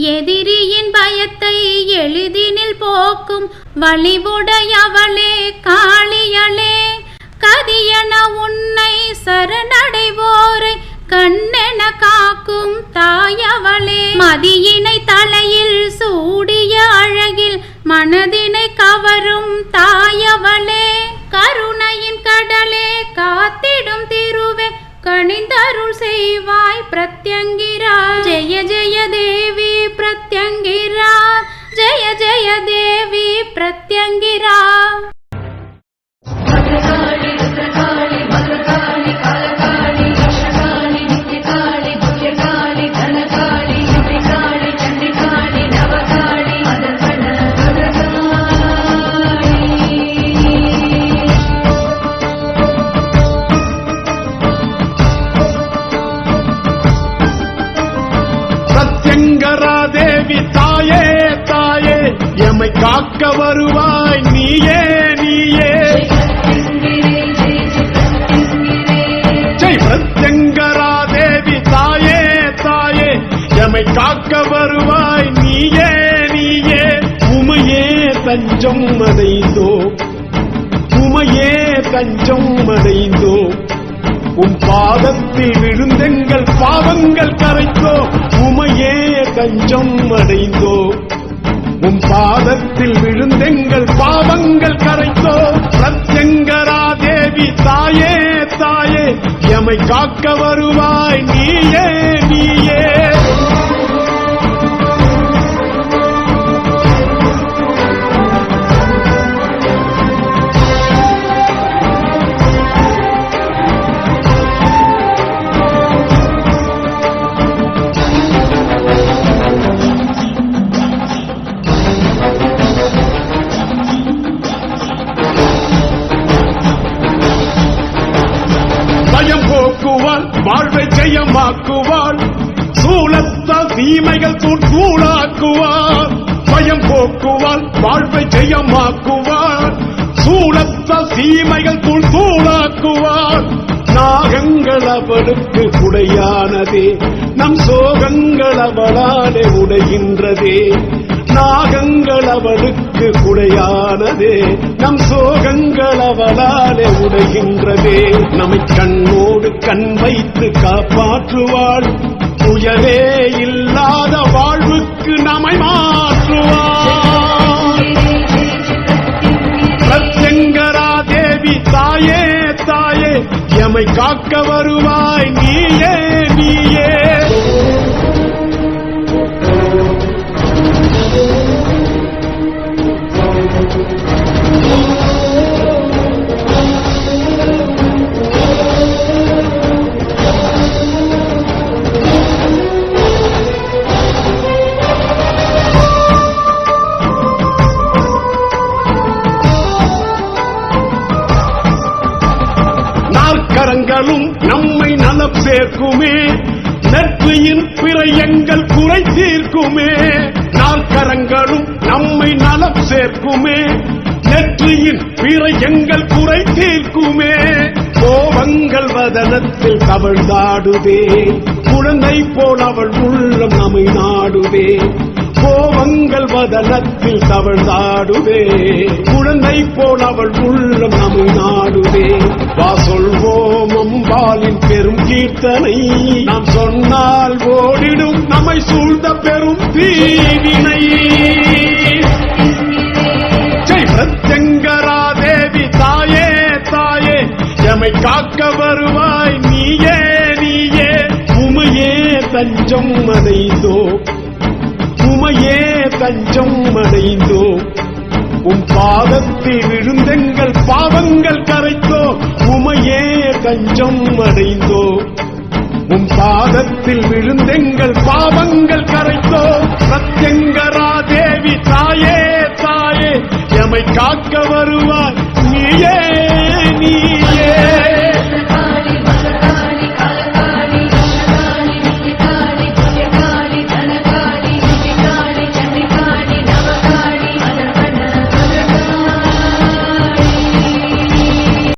எதிரியின் பயத்தை எளிதினில் போக்கும் வலிவுடையவளே காளியளே, கதியன உன்னை சரணடைவோரை கண்ணென காக்கும் தாயவளே, மதியினை தலையில் சூடிய அழகில் மனதினை கவரும் தாயவளே, கருணையின் கடலே காத்திடும் திருவே கணிந்தருள் செய்வாய் பிரத்யங்கிரா. ஜெய ஜெய தேவி பிரத்யங்கிரா, ஜெய ஜெய தேவி பிரத்யங்கிரா. பிரத்யங்கரா தேவி தாயே தாயே, எமை காக்க வருவாய் நீயே நீயே. ஜெய் பிரத்யங்கரா தேவி தாயே தாயே, எமை காக்க வருவாய் நீயே நீயே. உமையே தஞ்சம் அடைந்தோ, உமையே தஞ்சம் அடைந்தோ, உம் பாதத்தில் விழுந்தெங்கள் பாவங்கள் கரைத்தோ. உமையே தஞ்சம் அடைந்தோ, உம் பாதத்தில் விழுந்தெங்கள் பாவங்கள் கரைத்தோ. பிரத்யங்கரா தேவி தாயே தாயே, எமை காக்க வருவாய் நீயே நீயே. வாழ்வை ஜெயமாக்குவாள், சூலத்தால் தீமைகள் தூளாக்குவாள். பயம் போக்குவாள், வாழ்வை ஜெயமாக்குவாள், சூலத்தால் தீமைகள் தூளாக்குவாள். நாகங்கள் அவளுக்கு குடையானதே, நம் சோகங்கள் அவளாலே உடைகின்றதே. நாகங்கள் அவளுக்கு குடையானதே, நம் சோகங்கள் அவளாலே உடைகின்றதே. நம்மை கண்ணோடு கண் வைத்து காப்பாற்றுவாள், துயரே இல்லாத வாழ்வுக்கு நம்மை மாற்றுவாள். பிரத்யங்கரா தேவி தாயே தாயே, எமை காக்க வருவாய் நீயே நீயே. கரங்களும் நம்மை நலம் சேர்க்குமே, நெற்றியின் பிறை எங்கள் குறை தீர்க்குமே. நாற்கரங்களும் நம்மை நலம் சேர்க்குமே, நெற்றியின் பிறை எங்கள் குறை தீர்க்குமே. கோபங்கள் வதனத்தில் தவழ்ந்தாடுதே, குழந்தை போல் அவள் உள்ளம் நம்மை நாடுதே. கோபங்கள் வதனத்தில் தவழ்ந்தாடுதே, குழந்தை போல் அவள் உள்ளம் நம்மை நாடுதே. வா சொல்வோம் அம்பாளின் பெரும் கீர்த்தனை, நாம் சொன்னால் ஓடிடும் நம்மை சூழ்ந்த பெரும் தீவினை. ஜெய் பிரத்யங்கரா தேவி தாயே தாயே, எமை காக்க வருவாய் நீயே நீயே. உமையே தஞ்சம் அடைந்தோ, உமையே தஞ்சம் அடைந்தோ, உம் பாதத்தில் விழுந்தெங்கள் பாவங்கள் கரைத்தோ. உமையே தஞ்சம் அடைந்தோ, உம் பாதத்தில் விழுந்தெங்கள் பாவங்கள் கரைத்தோ. பிரத்யங்கரா தேவி தாயே தாயே, எமை காக்க வருவாய் நீயே